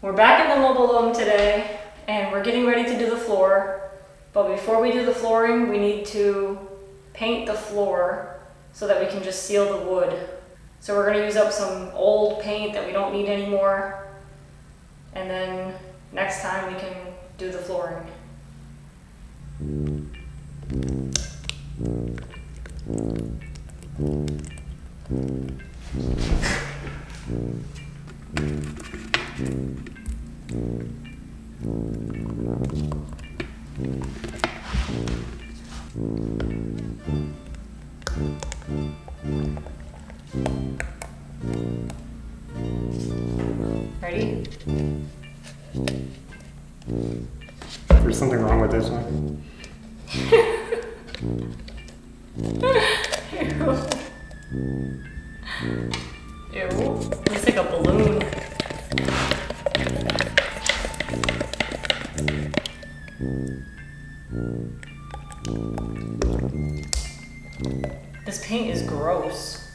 We're back in the mobile home today and we're getting ready to do the floor. But before we do the flooring, we need to paint the floor so that we can just seal the wood. So we're gonna use up some old paint that we don't need anymore. And then next time we can do the flooring. Ready? There's something wrong with this one. Ew. Looks like a balloon. This paint is gross.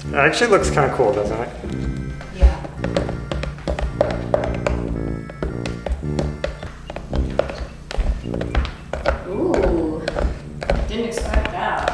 It actually looks kind of cool, doesn't it? Yeah. Ooh, didn't expect that.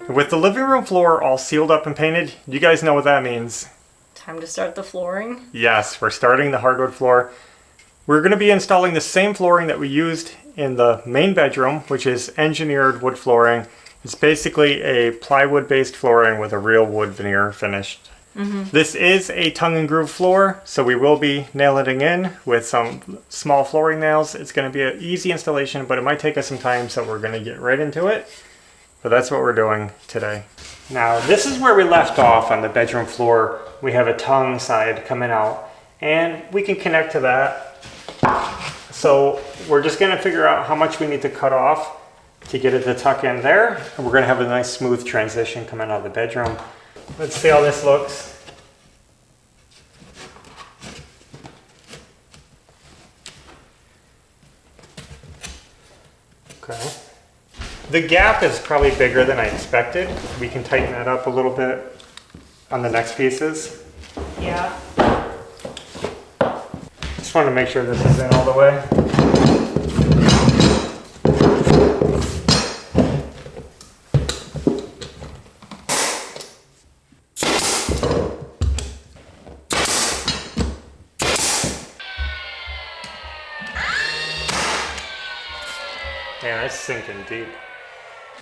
With the living room floor all sealed up and painted, you guys know what that means. Time to start the flooring. Yes, we're starting the hardwood floor. We're going to be installing the same flooring that we used in the main bedroom, which is engineered wood flooring. It's basically a plywood based flooring with a real wood veneer finished. This is a tongue and groove floor, so we will be nailing it in with some small flooring nails. It's going to be an easy installation, but it might take us some time, so we're going to get right into it. But that's what we're doing today. Now, this is where we left off on the bedroom floor. We have a tongue side coming out, and we can connect to that. So we're just gonna figure out how much we need to cut off to get it to tuck in there. And we're gonna have a nice smooth transition coming out of the bedroom. Let's see how this looks. Okay. The gap is probably bigger than I expected. We can tighten that up a little bit on the next pieces. Yeah. Just want to make sure this is in all the way. Yeah, it's sinking deep.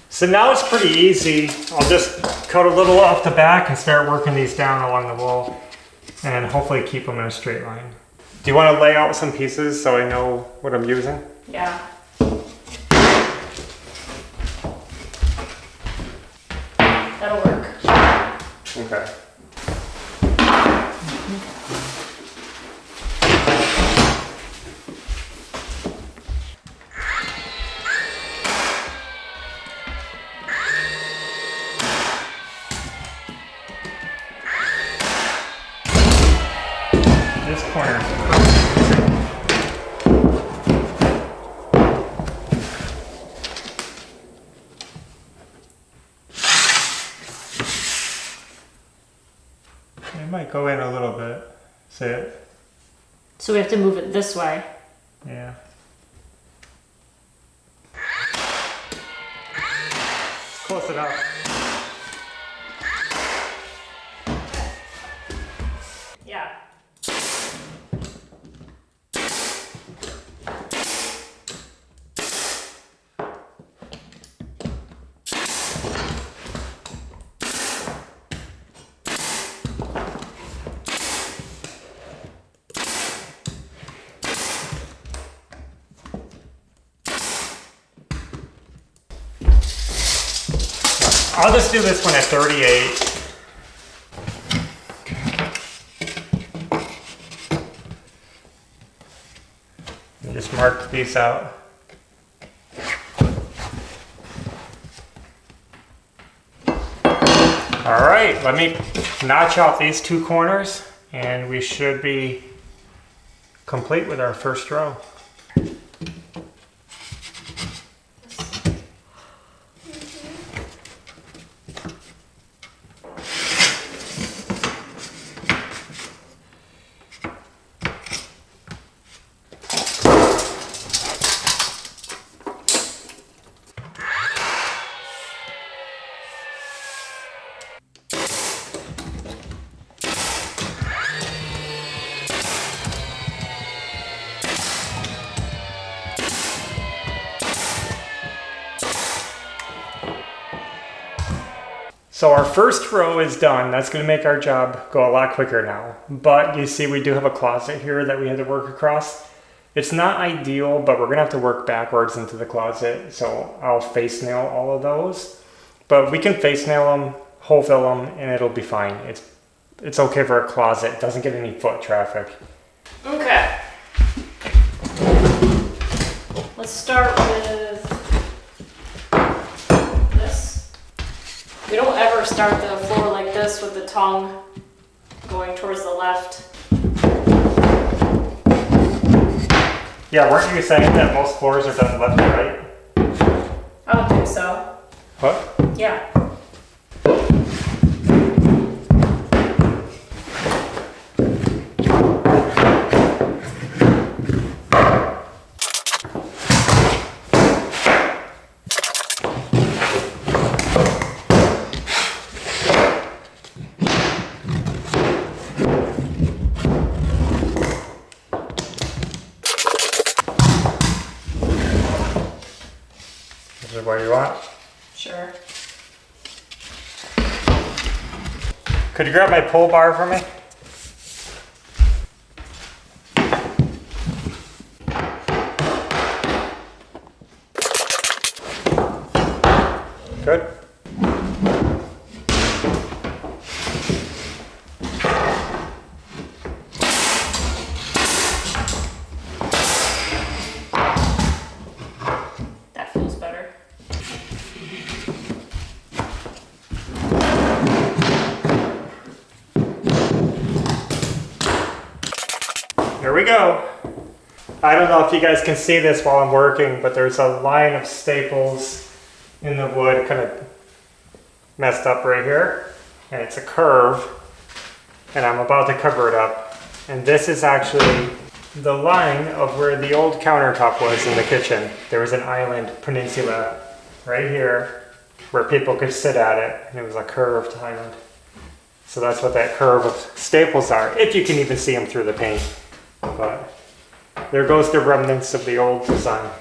So now it's pretty easy. I'll just cut a little off the back and start working these down along the wall and hopefully keep them in a straight line. Do you want to lay out some pieces so I know what I'm using? Yeah. That'll work. Okay. This corner. It might go in a little bit. See it? So we have to move it this way. Yeah. Close enough. Yeah. I'll just do this one at 38. And just mark these out. All right, let me notch out these two corners and we should be complete with our first row. So our first row is done. That's going to make our job go a lot quicker now. But you see we do have a closet here that we had to work across. It's not ideal, but we're going to have to work backwards into the closet. So I'll face nail all of those. But we can face nail them, hole fill them, and it'll be fine. It's okay for a closet. It doesn't get any foot traffic. Okay. Let's start with this. We don't ever start the floor like this with the tongue going towards the left. Yeah, weren't you saying that most floors are done left to right? I don't think so. What? Yeah. Is it what you want? Sure. Could you grab my pull bar for me? Good. That feels better. Here we go. I don't know if you guys can see this while I'm working, but there's a line of staples in the wood kind of messed up right here. And it's a curve. And I'm about to cover it up. And this is actually the line of where the old countertop was in the kitchen. There was an island peninsula right here where people could sit at it. And it was a curved island. So that's what that curve of staples are, if you can even see them through the paint. But there goes the remnants of the old design.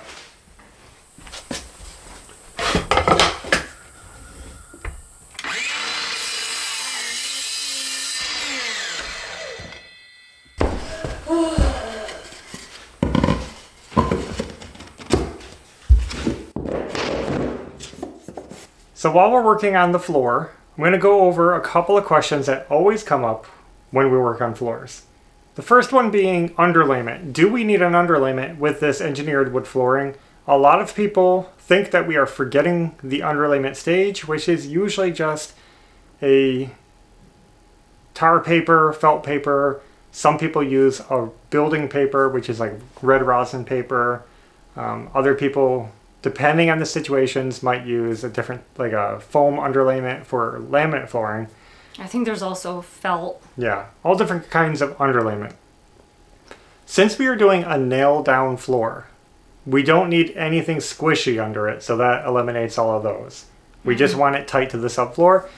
So while we're working on the floor, I'm going to go over a couple of questions that always come up when we work on floors. The first one being underlayment. Do we need an underlayment with this engineered wood flooring? A lot of people think that we are forgetting the underlayment stage, which is usually just a tar paper, felt paper. Some people use a building paper, which is like red rosin paper. Other people, depending on the situations, might use a different, like a foam underlayment for laminate flooring. I think there's also felt. Yeah, all different kinds of underlayment. Since we are doing a nail down floor, we don't need anything squishy under it, so that eliminates all of those. We just want it tight to the subfloor.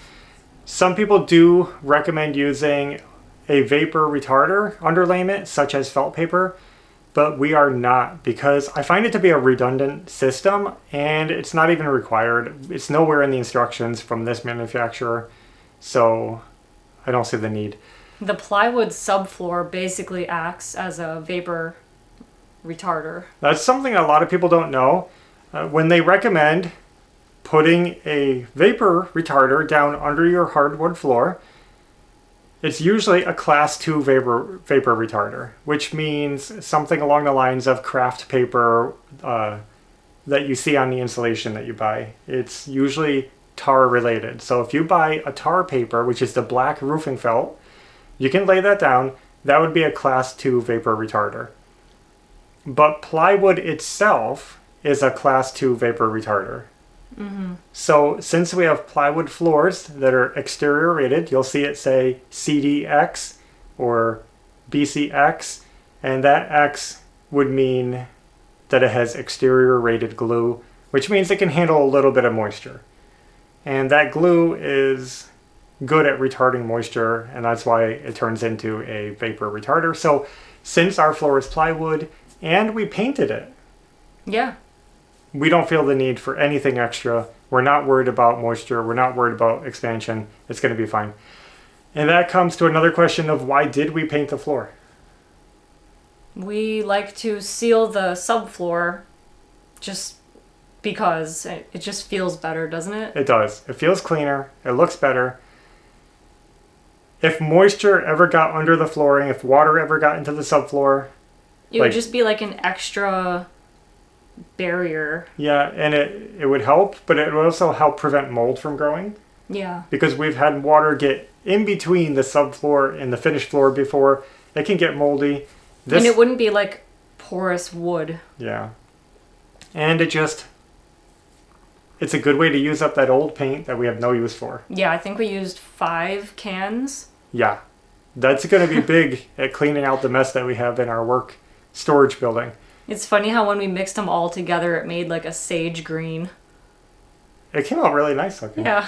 Some people do recommend using a vapor retarder underlayment, such as felt paper, but we are not, because I find it to be a redundant system and it's not even required. It's nowhere in the instructions from this manufacturer. So I don't see the need. The plywood subfloor basically acts as a vapor retarder. That's something a lot of people don't know. When they recommend putting a vapor retarder down under your hardwood floor. It's usually a class 2 vapor retarder, which means something along the lines of craft paper that you see on the insulation that you buy. It's usually tar related. So if you buy a tar paper, which is the black roofing felt, you can lay that down. That would be a class 2 vapor retarder. But plywood itself is a class 2 vapor retarder. Mm-hmm. So since we have plywood floors that are exterior rated, you'll see it say CDX or BCX, and that X would mean that it has exterior rated glue, which means it can handle a little bit of moisture. And that glue is good at retarding moisture, and that's why it turns into a vapor retarder. So since our floor is plywood and we painted it, yeah, we don't feel the need for anything extra. We're not worried about moisture. We're not worried about expansion. It's going to be fine. And that comes to another question of why did we paint the floor? We like to seal the subfloor just because it just feels better, doesn't it? It does. It feels cleaner. It looks better. If moisture ever got under the flooring, if water ever got into the subfloor, it would just be like an extra barrier. Yeah, and it would help, but it would also help prevent mold from growing. Yeah. Because we've had water get in between the subfloor and the finished floor before. It can get moldy. And it wouldn't be like porous wood. Yeah. And it's a good way to use up that old paint that we have no use for. Yeah, I think we used 5 cans. Yeah. That's going to be big at cleaning out the mess that we have in our work storage building. It's funny how when we mixed them all together, it made like a sage green. It came out really nice looking. Yeah.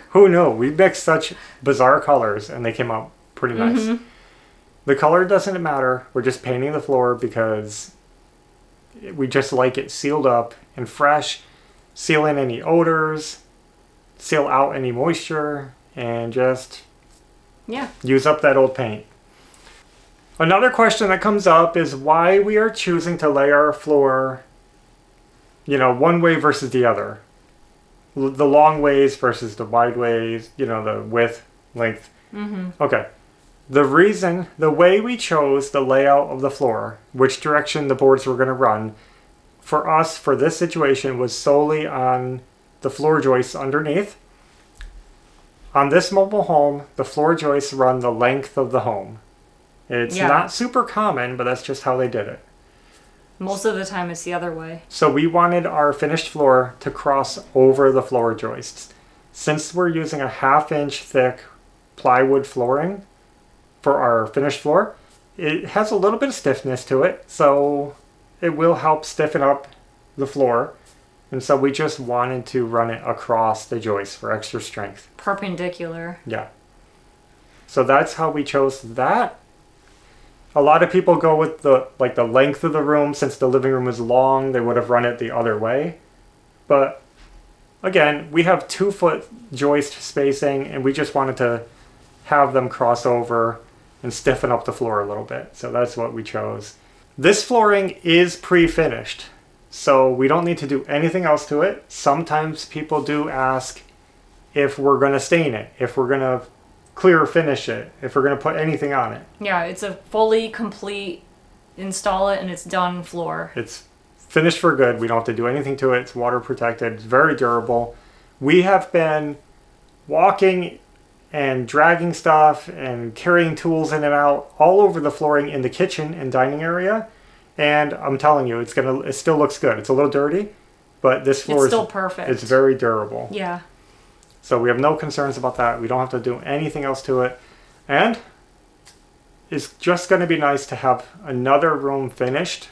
Who knew? We mixed such bizarre colors and they came out pretty nice. Mm-hmm. The color doesn't matter. We're just painting the floor because we just like it sealed up and fresh. Seal in any odors, seal out any moisture, and just use up that old paint. Another question that comes up is why we are choosing to lay our floor, one way versus the other. The long ways versus the wide ways, the width, length. Mm-hmm. Okay. The way we chose the layout of the floor, which direction the boards were going to run, for us, for this situation, was solely on the floor joists underneath. On this mobile home, the floor joists run the length of the home. It's not super common, but that's just how they did it. Most of the time it's the other way. So we wanted our finished floor to cross over the floor joists. Since we're using a 1/2 inch thick plywood flooring for our finished floor, it has a little bit of stiffness to it, so it will help stiffen up the floor. And so we just wanted to run it across the joist for extra strength. Perpendicular. Yeah. So that's how we chose that. A lot of people go with the length of the room. Since the living room is long, they would have run it the other way. But again, we have 2-foot joist spacing, and we just wanted to have them cross over and stiffen up the floor a little bit. So that's what we chose. This flooring is pre-finished, so we don't need to do anything else to it. Sometimes people do ask if we're going to stain it, if we're going to clear finish it, if we're going to put anything on it. Yeah, it's a fully complete install it and it's done floor. It's finished for good. We don't have to do anything to it. It's water protected. It's very durable. We have been walking and dragging stuff and carrying tools in and out all over the flooring in the kitchen and dining area. And I'm telling you, it still looks good. It's a little dirty, but this floor is still perfect. It's very durable. Yeah. So we have no concerns about that. We don't have to do anything else to it. And it's just going to be nice to have another room finished.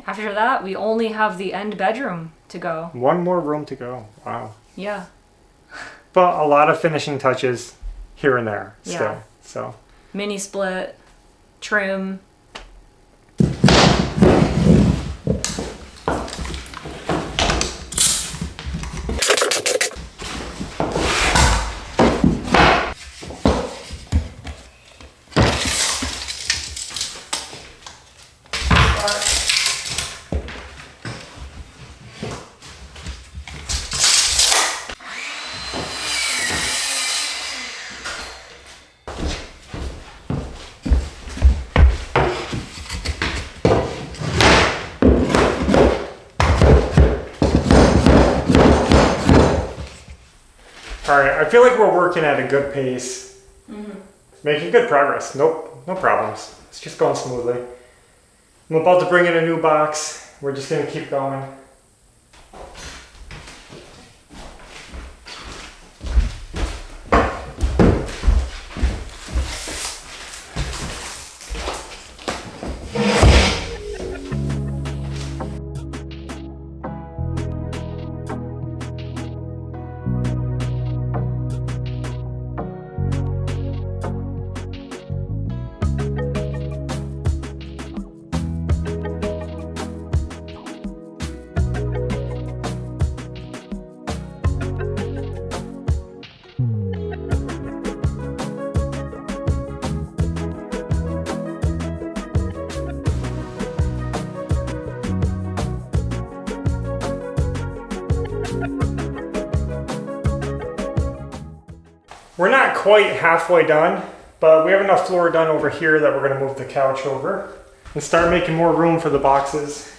After that, we only have the end bedroom to go. One more room to go. Wow. Yeah. But a lot of finishing touches here and there still. Yeah. So mini split, trim. All right, I feel like we're working at a good pace. Mm-hmm. Making good progress. Nope, no problems. It's just going smoothly. I'm about to bring in a new box. We're just gonna keep going. We're not quite halfway done, but we have enough floor done over here that we're going to move the couch over and start making more room for the boxes.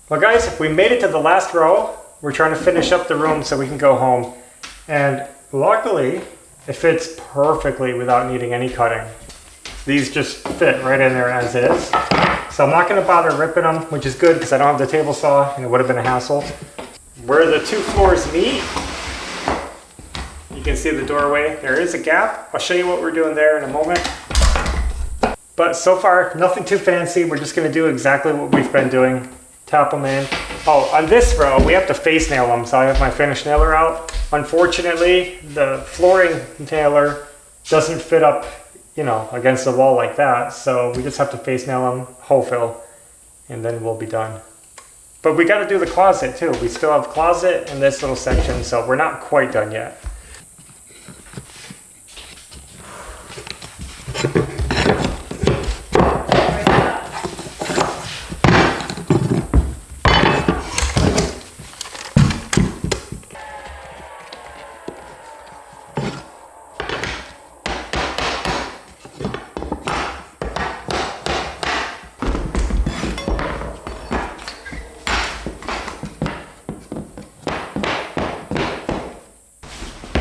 Well guys, we made it to the last row. We're trying to finish up the room so we can go home. And luckily, it fits perfectly without needing any cutting. These just fit right in there as is. So I'm not gonna bother ripping them, which is good because I don't have the table saw and it would have been a hassle. Where the two floors meet, you can see the doorway. There is a gap. I'll show you what we're doing there in a moment. But so far, nothing too fancy. We're just gonna do exactly what we've been doing. Tap them in. Oh, on this row, we have to face nail them, so I have my finish nailer out. Unfortunately, the flooring nailer doesn't fit up, you know, against the wall like that, so we just have to face nail them, hole fill, and then we'll be done. But we got to do the closet too. We still have closet in this little section, so we're not quite done yet.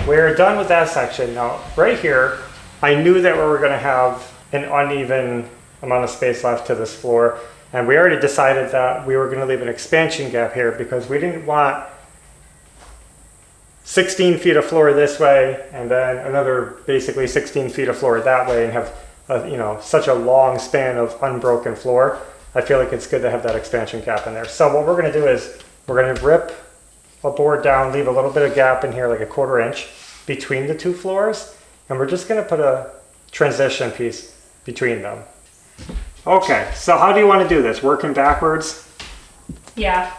We're done with that section. Now, right here, I knew that we were going to have an uneven amount of space left to this floor, and we already decided that we were going to leave an expansion gap here because we didn't want 16 feet of floor this way and then another basically 16 feet of floor that way and have you know, such a long span of unbroken floor. I feel like it's good to have that expansion gap in there. So what we're going to do is we're going to rip a board down, leave a little bit of gap in here, like a 1/4 inch between the two floors, and we're just going to put a transition piece between them. Okay, so how do you want to do this? Working backwards? Yeah.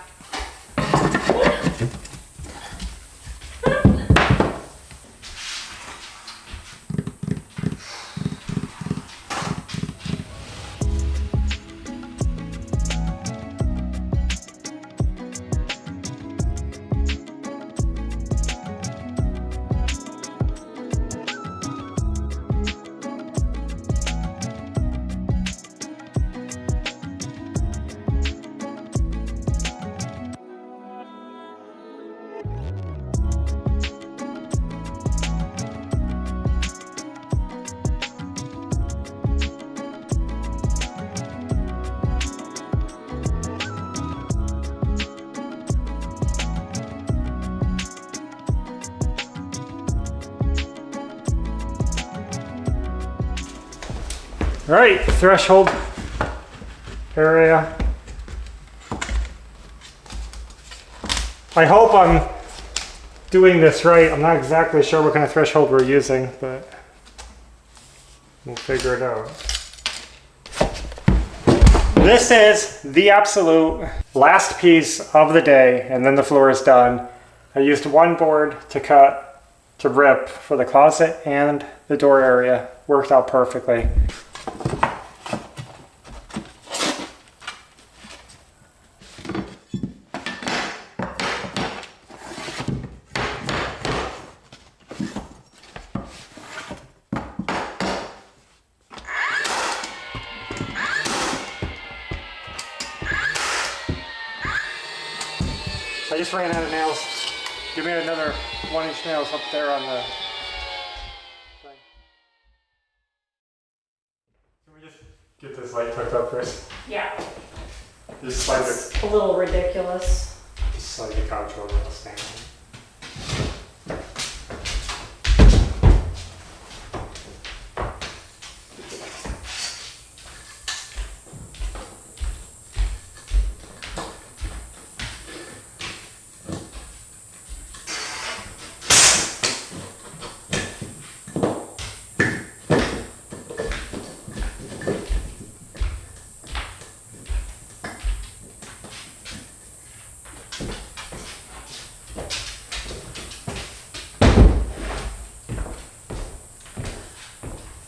All right, threshold area. I hope I'm doing this right. I'm not exactly sure what kind of threshold we're using, but we'll figure it out. This is the absolute last piece of the day, and then the floor is done. I used one board to rip for the closet and the door area. Worked out perfectly. I just ran out of nails. Give me another 1-inch nails up there on the thing. Can we just get this light tucked up, Chris? Yeah. Just slide It's a little ridiculous. Just slide the couch over and stand.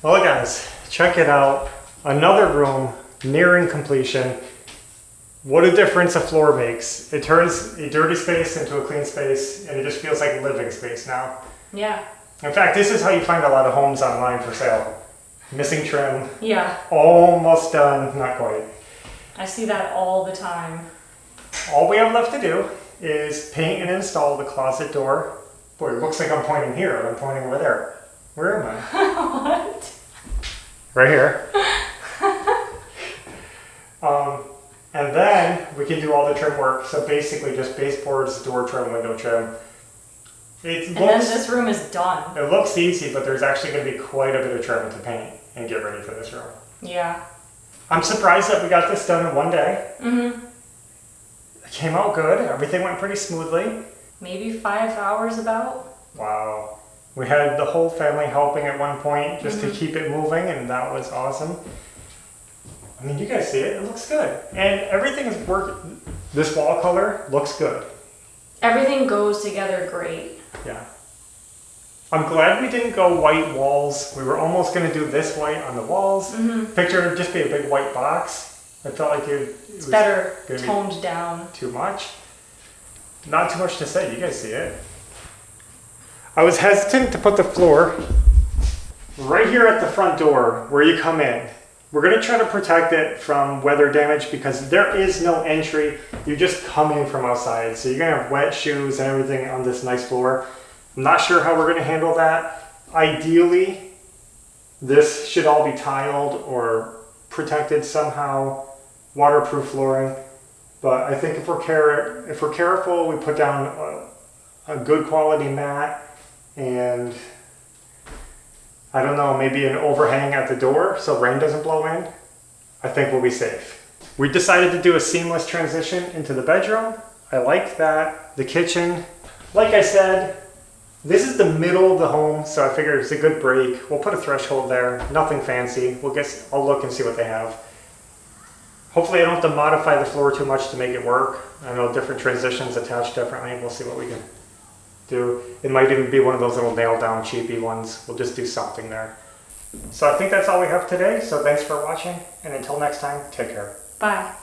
Well guys, check it out. Another room nearing completion. What a difference a floor makes. It turns a dirty space into a clean space, and it just feels like living space now. Yeah. In fact, this is how you find a lot of homes online for sale. Missing trim. Yeah. Almost done, not quite. I see that all the time. All we have left to do is paint and install the closet door. Boy, it looks like I'm pointing here, and I'm pointing over there. Where am I? What? Right here. And then we can do all the trim work. So basically just baseboards, door trim, window trim. And then this room is done. It looks easy, but there's actually going to be quite a bit of trim to paint and get ready for this room. Yeah. I'm surprised that we got this done in one day. Mm-hmm. It came out good. Everything went pretty smoothly. Maybe 5 hours about. Wow. We had the whole family helping at one point just to keep it moving, and that was awesome. I mean, you guys see it. It looks good. And everything is working. This wall color looks good. Everything goes together great. Yeah. I'm glad we didn't go white walls. We were almost going to do this white on the walls. Picture it would just be a big white box. I felt like it was better toned down. Too much. Not too much to say. You guys see it. I was hesitant to put the floor right here at the front door where you come in. We're going to try to protect it from weather damage because there is no entry. You just come in from outside. So you're going to have wet shoes and everything on this nice floor. I'm not sure how we're going to handle that. Ideally, this should all be tiled or protected somehow, waterproof flooring. But I think if we're careful, we put down a good quality mat and I don't know, maybe an overhang at the door so rain doesn't blow in. I think we'll be safe. We decided to do a seamless transition into the bedroom. I like that. The kitchen, like I said, this is the middle of the home, so I figured it's a good break. We'll put a threshold there, nothing fancy. I'll look and see what they have. Hopefully I don't have to modify the floor too much to make it work. I know different transitions attach differently. We'll see what we can do. It might even be one of those little nail down cheapy ones. We'll just do something there. So I think that's all we have today. So thanks for watching, and until next time, take care. Bye.